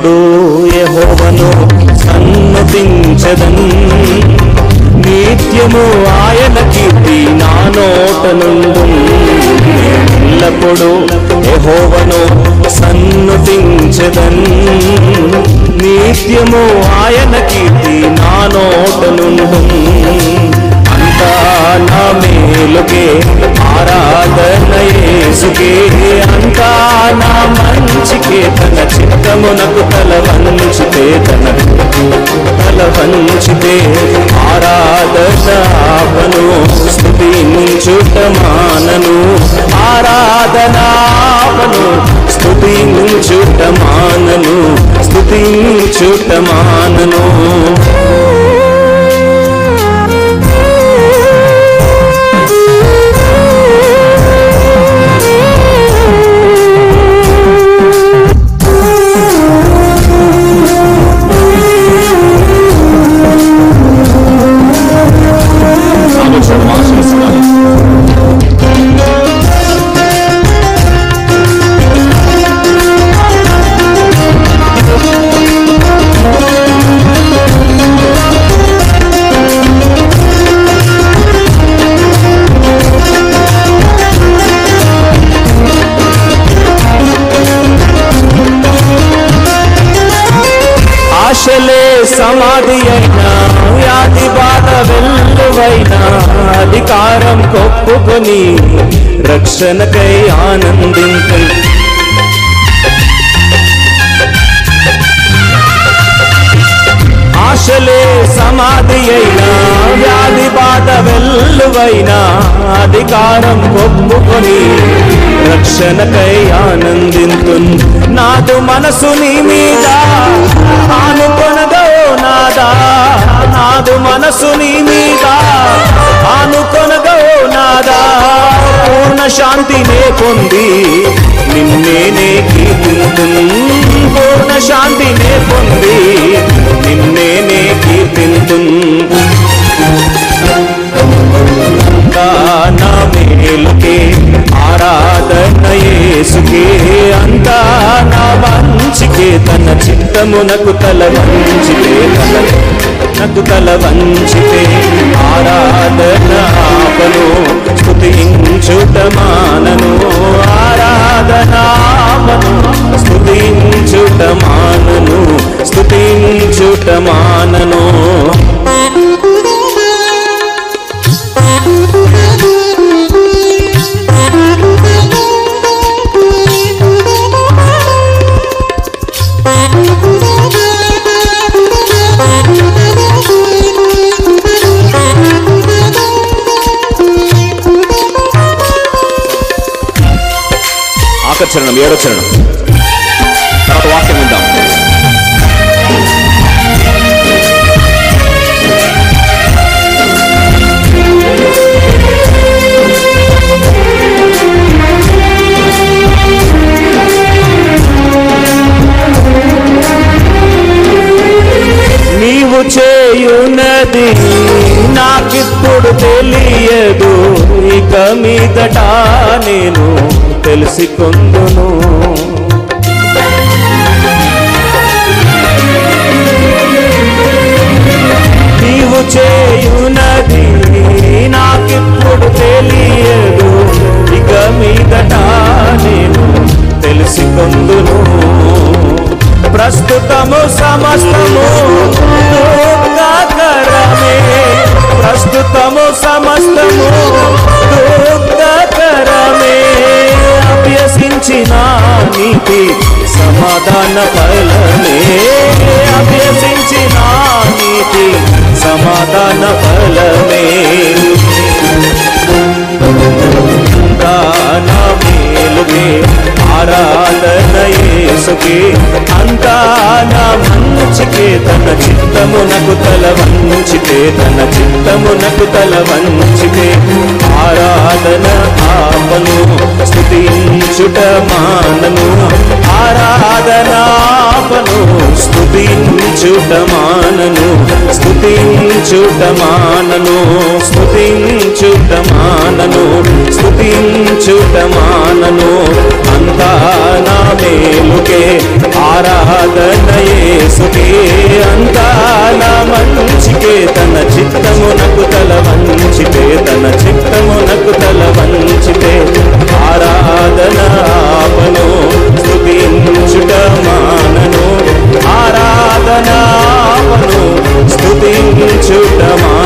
ఎల్లప్పుడూ యెహోవాను సన్నుతించెదన్. నిత్యము ఆయన కీర్తి నా నోట నుండు. ఎల్లప్పుడూ యెహోవాను సన్నుతించెదన్. నిత్యము ఆయన కీర్తి నా నోట నుండు. అంతా నా మేలుకే ఆరాధన యేసుకే. అంతా నా మంచికే తన చిత్తమునకు తల వంచితే ఆరాధన ఆపను. స్తుతించుట మానను. ఆరాధన ఆపను. స్తుతించుట మానను. స్తుతించుట మానను. ఆశలే సమాధి అయినా, వ్యాధి బాధ వెల్లువైనా, అధికారం కొప్పుకొని రక్షణకై ఆనందించు. ఆశలే సమాధి అయినా, వ్యాధి బాధ వెల్లువైనా, అధికారం కొప్పుకొని రక్షణకై ఆనందించు. నాదు మనసు నీ మీద ఆనుకొనదో నాదా. నాదు మనసు నీ మీద ఆనుకొనదో నాదా. పూర్ణ శాంతినే పొంది నిన్నేనే కీర్తింతున్. పూర్ణ శాంతినే పొంది నిన్నేనే కీర్తింతున్. నా మేలుకే ఆరాధన యేసుకే. అంతా నా మంచికే తన చిత్తమునకు తల వంచితే ఆరాధన ఆపను. స్తుతించుట మానను. ఆరాధన ఆపను. స్తుతించుట మానను. స్తుతించుట మానను. చరణం 7వ చరణం తర్వాత వాక్యం విందాం. నీవు చేయున్నది నాకిప్పుడు తెలియదు. ఇక మీదట నేను తెలిసికొందును. నీవు చేయునది నాకిప్పుడు తెలియదు. ఇక మీదట నేను తెలిసికొందును. ప్రస్తుతము సమస్తము దుఃఖకరమే. ప్రస్తుతము సమస్తము దుఃఖకరమే. అభ్యసించిన నీతి సమాధాన ఫలమే. అభ్యసించిన నీతి సమాధాన ఫలమే. నా మేలుకే ఆరాధన యేసుకే. అంతా నా మంచికే తన చిత్తమునకు తల వంచితే ఆరాధన ఆపను. స్తుతించుట మానను. ఆరాధన ఆపను. స్తుతించుట స్తుతించుటమానను స్తుతించుటమానను స్తుతించుటమానను స్తుతించుటమానను అంతా నా మేలుకే ఆరాధన యేసుకే అంతా నా మంచికే తన చిత్తమునకు తల వంచితే తన చిత్తమునకు తల వంచితే ఆరాధన ఆపను స్తుతించుటమానను ఆరాధన ఆపను స్తుతించుటమానను